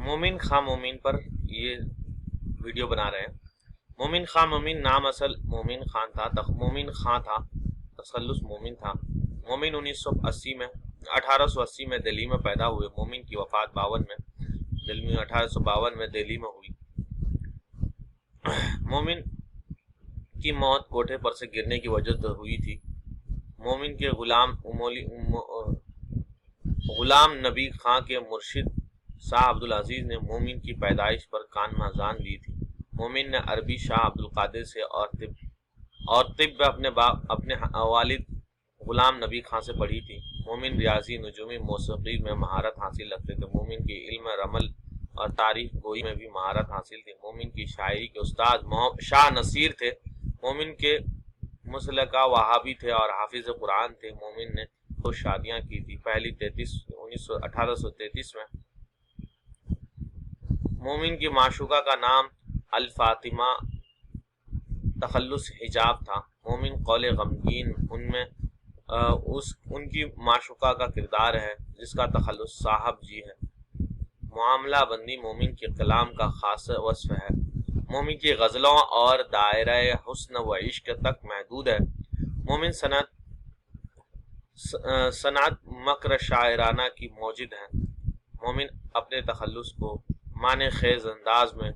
मोमिन खां मोमिन पर ये वीडियो बना रहे हैं। मोमिन खां मोमिन नाम असल मोमिन खान था, मोमिन खां था, तसल्लुस मोमिन था। मोमिन 1980 में 1880 में दिल्ली में पैदा हुए। मोमिन की वफात 1852 में दिल्ली में हुई। मोमिन की मौत कोठे पर से गिरने की वजह से हुई थी। मोमिन के गुलाम नबी खां के मुर्शिद शाह अब्दुल अजीज ने मोमिन की पैदाइश पर कानमाज़ान दी थी। मोमिन ने अरबी शाह अब्दुल कादिर से और तिब्ब अपने वालिद गुलाम नबी खां से पढ़ी थी। मोमिन रियाजी नजूमी मौसीकी में महारत हासिल रखते थे। मोमिन की इल्म रमल और तारीख गोई में भी महारत हासिल थी। मोमिन की शायरी के उस्ताद शाह नसीर थे। मोमिन के मुसलका वहाबी थे और हाफिज कुरान थे। मोमिन ने 2 शादियां की थी। पहली 1833 में। मोमिन की माशूका का नाम अल फातिमा तखल्लुस हिजाब था। मोमिन कौले गमगीन उनकी माशूका का किरदार है जिसका तखल्लुस साहब जी है। मामला बंदी मोमिन के कलाम का खास वस्फ है। मोमिन की गज़लों और दायरा हुस्न व इश्क तक महदूद है। मोमिन सनअत मकर शायराना की मौजिद है। मोमिन अपने तखल्लुस को माने खेज अंदाज में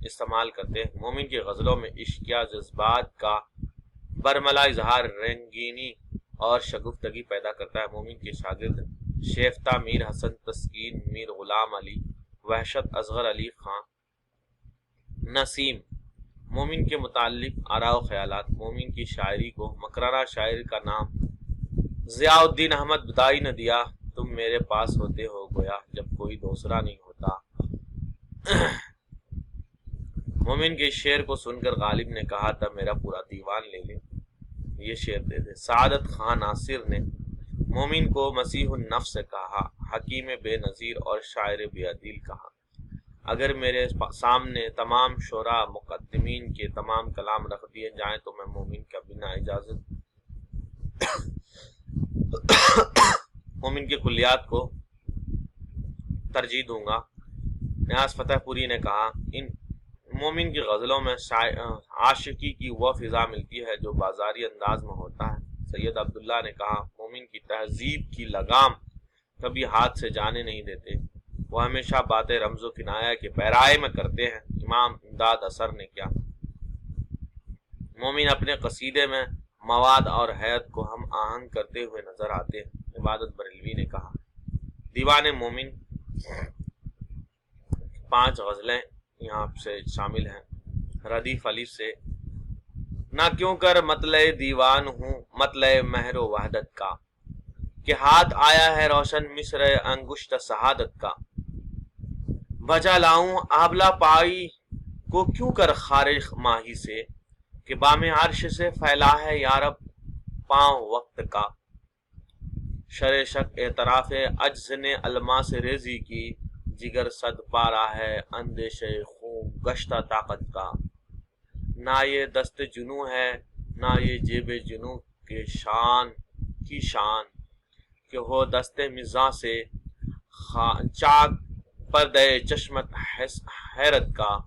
इस्तेमाल करते हैं। मोमिन की गज़लों में इश्किया जज्बात का बरमला इजहार रंगीनी और शगुफ्तगी पैदा करता है। मोमिन के शागिर्द शेफ्ता मीर हसन, तस्कीन मीर गुलाम अली, वहशत असगर अली खां, नसीम। मोमिन के मुताल्लिक आरा व ख्यालात। मोमिन की शायरी को मकराना शायर का नाम ज़ियाउद्दीन अहमद बदाई ने दिया। तुम मेरे पास होते हो गोया जब कोई दूसरा नहीं होता। मोमिन के शेर को सुनकर गालिब ने कहा था मेरा पूरा दीवान ले ले, ये शेर दे दे। सादत खान नासिर ने मोमिन को मसीहुन नफ्स कहा, हकीम बेनज़ीर और शायर बेअदील कहा। अगर मेरे सामने तमाम शोरा मुक़द्दिमीन के तमाम कलाम रख दिए जाएं तो मैं मोमिन का बिना इजाज़त मोमिन के कुल्लियात को तरजीह दूंगा। न्याज फतेहपुरी ने कहा, इन मोमिन की गज़लों में आशिकी की वह फिजा मिलती है जो बाजारी अंदाज में होता है। सैयद अब्दुल्ला ने कहा, मोमिन की तहजीब की लगाम कभी हाथ से जाने नहीं देते। वह हमेशा बातें रमज़ो किनाया के पैराए में करते हैं। इमाम इमदाद असर ने क्या। मोमिन अपने कसीदे में मवाद और हैत को हम आहंग करते हुए नजर आते हैं। इबादत बरेलवी ने कहा, दीवान मोमिन 5 गज़लें यहाँ से शामिल हैं। रदीफ अली से, ना क्यों कर मतले दीवान हूँ मतले महरो वहदत का, कि हाथ आया है रोशन मिस्र अंगुश्त शहादत का। बजा लाऊं आबला पाई को क्यों कर खारिज माही से, कि बामे अर्श से फैला है यारब पांव वक्त का। शरे शक एतराफ़ अज्ज ने अलमा से रेजी की, जिगर सद पारा है अंदेशे खून गश्ता ताकत का। ना ये दस्त जुनू है ना ये जेब जुनू के शान की शान, कि हो दस्ते मिज़ा से चाक पर्दे चश्मत हैरत का।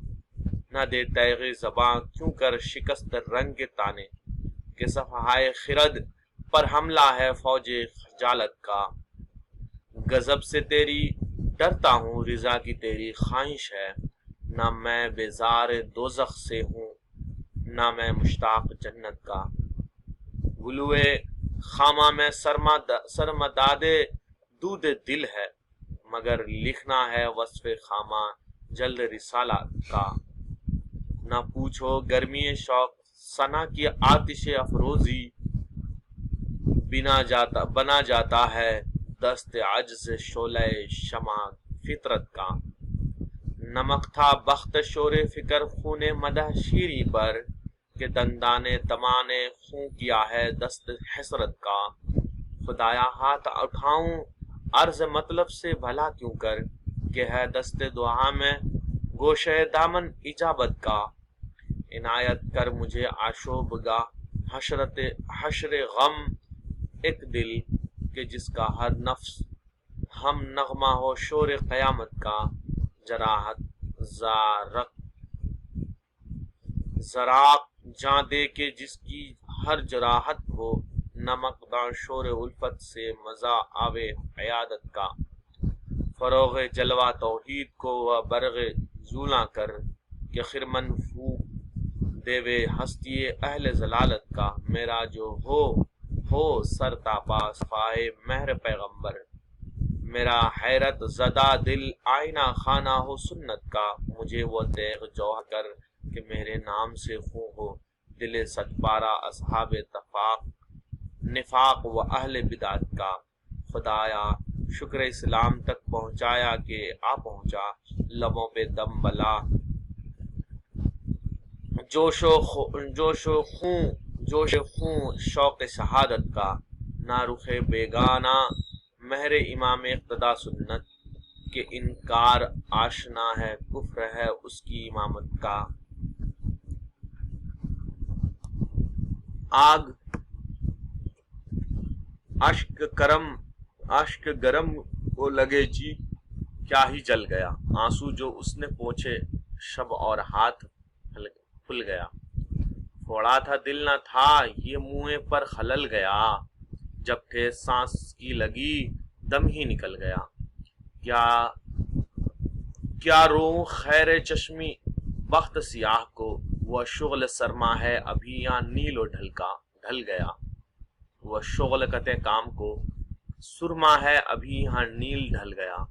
न दे तैगे ज़बां क्यों कर शिकस्त रंग के ताने, कि सफ़हाए खिरद पर हमला है फौजे खजालत का। गजब से तेरी डरता हूँ रिजा की तेरी ख्वाहिश है, ना मैं बेजार दोज़ख से हूँ ना मैं मुश्ताक जन्नत का। गुलुए खामा में सरमदादे दूध दिल है, मगर लिखना है वस्फ़े खामा जल्द रिसाला का। ना पूछो गर्मी शौक सना की आतिश अफरोज़ी, बना जाता है दस्त अज्ज शोले शमा फितरत का। नमक था बख्त शोरे फिकर खूने मदह शीरी पर, के दंदाने तमाने खूं किया है दस्त हसरत का। खुदाया हाथ उठाऊं अर्ज मतलब से भला क्यों कर, के है दस्त दुआ में गोशे दामन इजाबत का। इनायत कर मुझे आशोबगा हशर गम एक दिल, के जिसका हर नफ्स हम नगमा हो शोर क़यामत का। जराहत ज़राक जां दे के जिसकी हर जराहत हो, नमकदार शोर उल्फत से मज़ा आवे क़यादत का। फ़रोग़ जलवा तौहीद को व बरग़ ज़ूला कर के खिरमन फूक देवे हस्ती अहले ज़लालत का। मेरा जो हो सरतापा सफ़ाए महर पैगम्बर, मेरा हैरत ज़दा दिल आईना खाना हो सुन्नत का। मुझे वो तेग़ जौहर कर कि मेरे नाम से खूं हो दिल सदपारा असहाब तफाक निफाक व अहले बिदात का। खुदाया शुक्र इस्लाम तक पहुँचाया कि आ पहुँचा लबों पे दम बला। जोश खूं शौक़ शहादत का। ना रुखे बेगाना महर इमाम इक़्तिदा सुन्नत के इनकार आशना है कुफ्र है उसकी इमामत का। आग अश्क गरम को लगे जी क्या ही जल गया। आंसू जो उसने पोंछे शब और हाथ फुल गया। फोड़ा था दिल न था ये मुँह पर खलल गया। जब ठेस सांस की लगी दम ही निकल गया। क्या रोऊं खैर चश्मी बख्त सियाह को, वह शुगल सरमा है अभी यहाँ नीलो ढल गया। वह शुगल कते काम को सुरमा है अभी यहाँ नील ढल गया।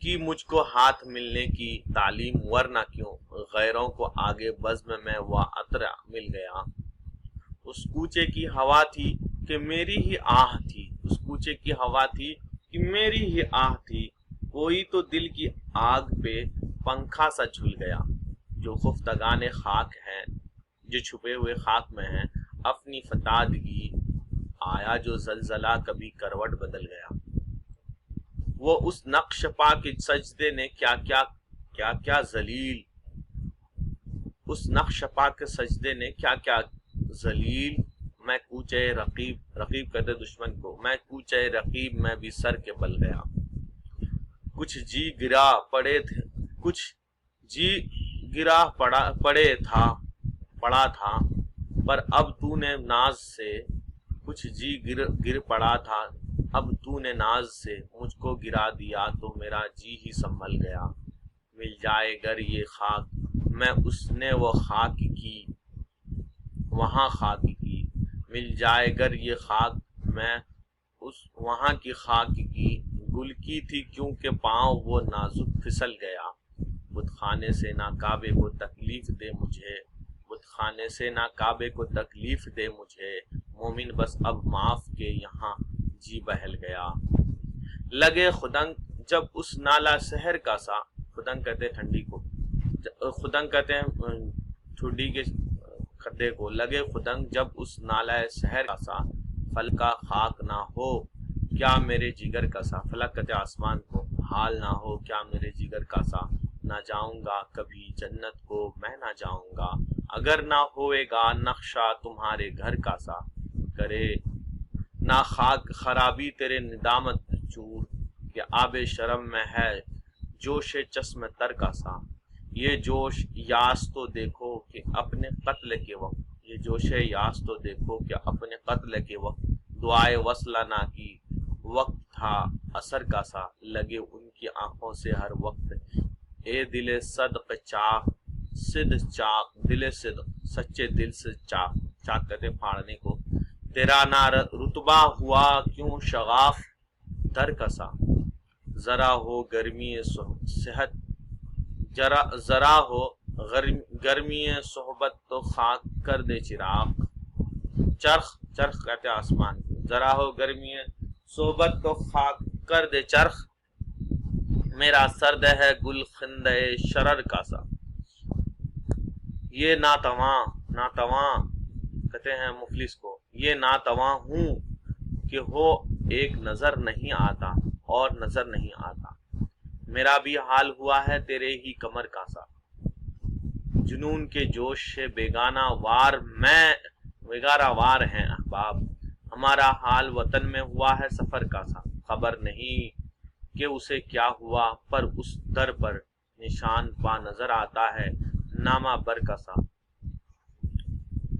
कि मुझको हाथ मिलने की तालीम वरना क्यों गैरों को आगे बज़्म में वह अतरा मिल गया। उस कूचे की हवा थी कि मेरी ही आह थी, उस कूचे की हवा थी कि मेरी ही आह थी। कोई तो दिल की आग पे पंखा सा झुल गया। जो खुफ्तगाने खाक हैं जो छुपे हुए खाक में हैं, अपनी फतादगी आया जो जलजला कभी करवट बदल गया। वो उस नक्श पा के सजदे ने क्या जलील, उस नक्श पा के सजदे ने क्या जलील। मैं कूचे रकीब कहते दुश्मन को, मैं कूचे रकीब में भी सर के बल गया। कुछ जी गिरा पड़ा था पर अब तूने नाज से, कुछ जी गिर पड़ा था अब तूने नाज से मुझको गिरा दिया तो मेरा जी ही संभल गया। मिल जाए गर ये खाक मैं उसने वो खाक की वहाँ खाक की, मिल जाए गर ये खाक मैं उस वहाँ की खाक की। गुल की थी क्योंकि पाँव वो नाजुक फिसल गया। बुतखाने से ना काबे को तकलीफ दे मुझे, बुतखाने से ना काबे को तकलीफ दे मुझे। मोमिन बस अब माफ के यहाँ जी बहल गया। लगे खुदंग जब उस नाला शहर का सा, खुदंग कहते हैं ठंडी को, खुदंग कहते हैं ठुड्डी के खड्डे को। लगे खुदंग जब उस नाला शहर का सा, फल का खाक ना हो क्या मेरे जिगर का सा। फलक कहते आसमान को, हाल ना हो क्या मेरे जिगर का सा। ना जाऊंगा कभी जन्नत को मैं ना जाऊंगा, अगर ना होएगा नक्शा तुम्हारे घर का सा। करे ना खाक खराबी तेरे निदामत चूर, कि आबे शर्म में है जोश चश्म तर का सा। ये जोश यास तो देखो कि अपने कत्ल के वक्त, ये जोश यास तो देखो कि अपने कत्ल के वक्त। दुआए वसला ना की वक्त था असर का सा, लगे उनकी आंखों से हर वक्त। ए दिले सदक चाक सिद्ध चाक, दिले सिद्ध सच्चे दिल से चाक, चाक कहते फाड़ने को। तेरा ना रुतबा हुआ क्यों शगाफ दर कसा, जरा हो गर्मी सेहत जरा हो गर्मी सोहबत तो खाक कर दे चिराग। चरख कहते आसमान, जरा हो गर्मी सोहबत तो खाक कर दे चरख। मेरा सर्द है गुल खिंदे शरर का सा। ये नातवां कहते हैं मुफलिस को, ये नातवां हूँ कि हो एक नजर नहीं आता और नजर नहीं आता। मेरा भी हाल हुआ है तेरे ही कमर का सा। जुनून के जोश से बेगाना वार हैं अहबाब। हमारा हाल वतन में हुआ है सफर का सा। खबर नहीं کہ اسے کیا ہوا، پر اس در پر نشان پا نظر آتا ہے نامہ بر کا سا۔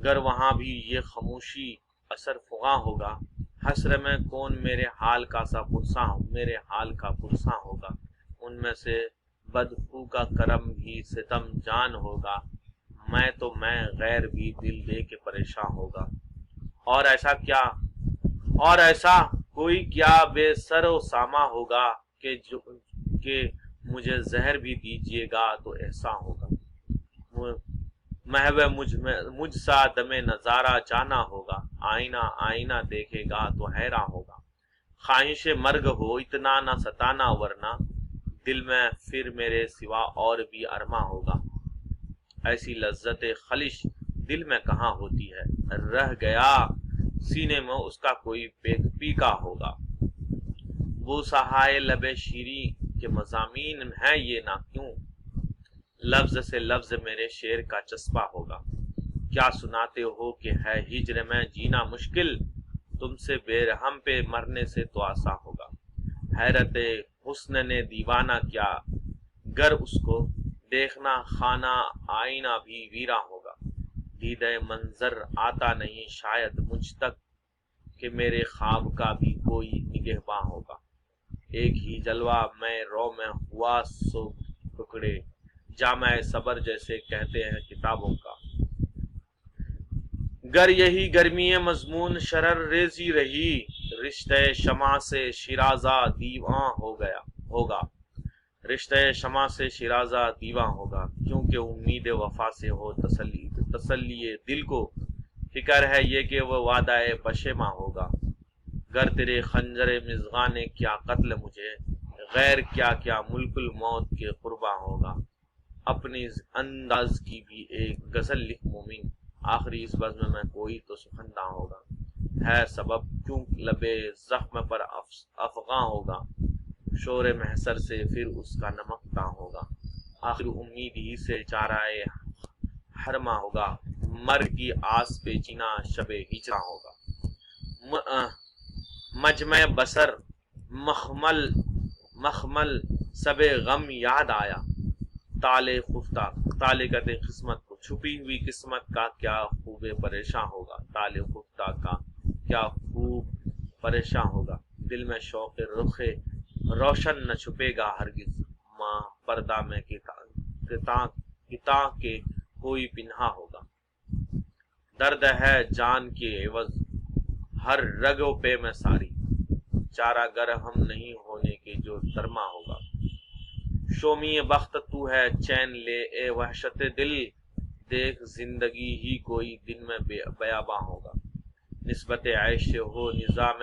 گر وہاں بھی یہ خاموشی اثر فغاں ہوگا، حسر میں کون میرے حال کا پرساں ہوگا، ان میں سے بدخو کا کرم بھی ستم جان ہوگا، میں غیر بھی دل دے کے پریشاں ہوگا۔ اور ایسا کوئی کیا بے سر و ساما ہوگا کہ مجھے زہر بھی دیجیے گا تو احساں ہوگا، محو مجھ سا دم نظارہ جانا ہوگا، آئینہ دیکھے گا تو حیراں ہوگا۔ خواہش مرگ ہو اتنا نہ ستانا، ورنہ دل میں پھر میرے سوا اور بھی ارماں ہوگا۔ ایسی لذت خلش دل میں کہاں ہوتی ہے، رہ گیا سینے میں اس کا کوئی پیکا ہوگا۔ وہ سہائے لب شیریں کے مضامین ہیں یہ نہ کیوں، لفظ سے لفظ میرے شعر کا چسپا ہوگا۔ کیا سناتے ہو کہ ہے ہجر میں جینا مشکل، تم سے بے رحم پہ مرنے سے تو آساں ہوگا۔ حیرت حسن نے دیوانہ کیا، گر اس کو دیکھنا خانہ آئینہ بھی ویراں ہوگا۔ دیدہ منظر آتا نہیں شاید مجھ تک، کہ میرے خواب کا بھی کوئی نگہباں ہوگا۔ ایک ہی جلوہ میں رو میں ہوا سو ٹکڑے، جامع صبر جیسے کہتے ہیں کتابوں کا۔ گر یہی گرمی مضمون شرر ریزی رہی، رشتہ شمع سے شیرازہ دیواں ہوگا، رشتہ شمع سے شیرازہ دیواں ہوگا، کیونکہ امید وفا سے ہو تسلی دل کو، فکر ہے یہ کہ وہ وعدہ پشیماں ہوگا۔ گر تیرے خنجر مژگاں نے کیا قتل مجھے، غیر کیا ملک الموت کے قرباں ہوگا۔ اپنی انداز کی بھی ایک غزل لکھ مومن، آخری اس بزم میں کوئی تو سخندہ ہوگا۔ ہے سبب کیوں لبے زخم پر افغاں ہوگا، شور محشر سے پھر اس کا نمکتاں ہوگا۔ آخر امید ہی سے چارہ حرماں ہوگا، مرگ کی آس پہ جینا شب ہجراں ہوگا۔ مجمع بصر مخمل سب غم یاد آیا، تالے خفتہ، تالے کہتے قسمت کو، چھپی ہوئی قسمت کا کیا خوب پریشاں ہوگا، تالے خفتہ کا کیا خوب پریشاں ہوگا۔ دل میں شوق رخ روشن نہ چھپے گا ہرگز، ماں پردہ میں کتاں کے کوئی پنہا ہوگا۔ درد ہے جان کے عوض ہر رگوں پہ میں ساری، چارہ گر ہم نہیں ہونے کے جو سرما ہوگا۔ شومی بخت تو ہے چین لے اے وحشت دل، دیکھ زندگی ہی کوئی دن میں بیاباں ہوگا۔ نسبت عیش ہو نظام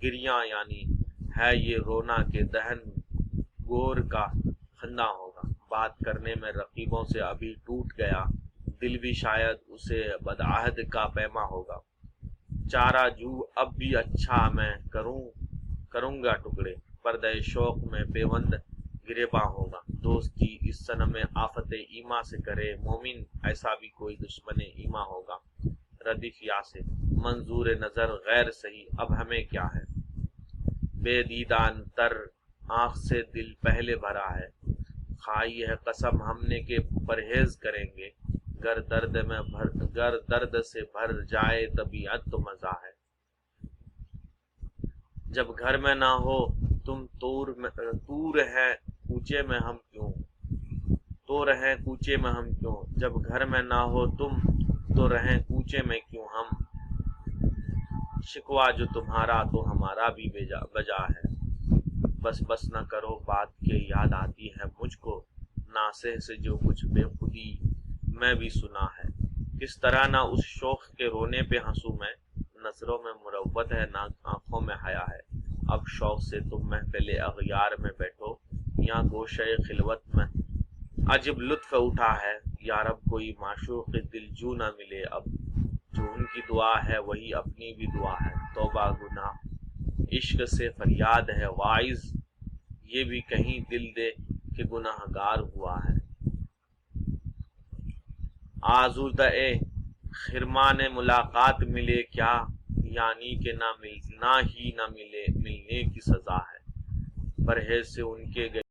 گریاں، یعنی ہے یہ رونا کے دہن گور کا خنداں ہوگا۔ بات کرنے میں رقیبوں سے ابھی ٹوٹ گیا دل بھی، شاید اسے بدعہد کا پیما ہوگا۔ چارہ جو اب بھی اچھا میں کروں گا ٹکڑے، پردہ شوق میں پیوند گریباں ہوگا۔ دوستی اس صنم آفت ایما سے کرے مومن، ایسا بھی کوئی دشمن ایما ہوگا۔ ردیف یا سے منظور نظر غیر سہی، اب ہمیں کیا ہے، بے دیدان تر آنکھ سے دل پہلے بھرا ہے۔ کھائی ہے قسم ہم نے کہ پرہیز کریں گے، گر درد سے بھر جائے طبیعت تو مزہ ہے۔ جب گھر میں نہ ہو تم تو رہیں کوچے میں ہم کیوں، جب گھر میں نہ ہو تم تو رہیں کوچے میں کیوں ہم، شکوا جو تمہارا تو ہمارا بھی بجا ہے۔ بس نہ کرو بات کے یاد آتی ہے مجھ کو، ناصح سے جو کچھ بے خودی میں بھی سنا ہے۔ کس طرح نہ اس شوق کے رونے پہ ہنسوں میں، نظروں میں مروت ہے نہ آنکھوں میں حیا ہے۔ اب شوق سے تم محفل اغیار میں بیٹھو، یا گوشے خلوت میں عجب لطف اٹھا ہے۔ یارب کوئی معشوق دل جو نہ ملے اب، جو ان کی دعا ہے وہی اپنی بھی دعا ہے۔ توبہ گناہ عشق سے فریاد ہے واعظ، یہ بھی کہیں دل دے کہ گناہ گار ہوا ہے۔ آزردہ خرمان ملاقات ملے کیا، یعنی کہ نہ ملنے کی سزا ہے۔ پرہیز سے ان کے گئے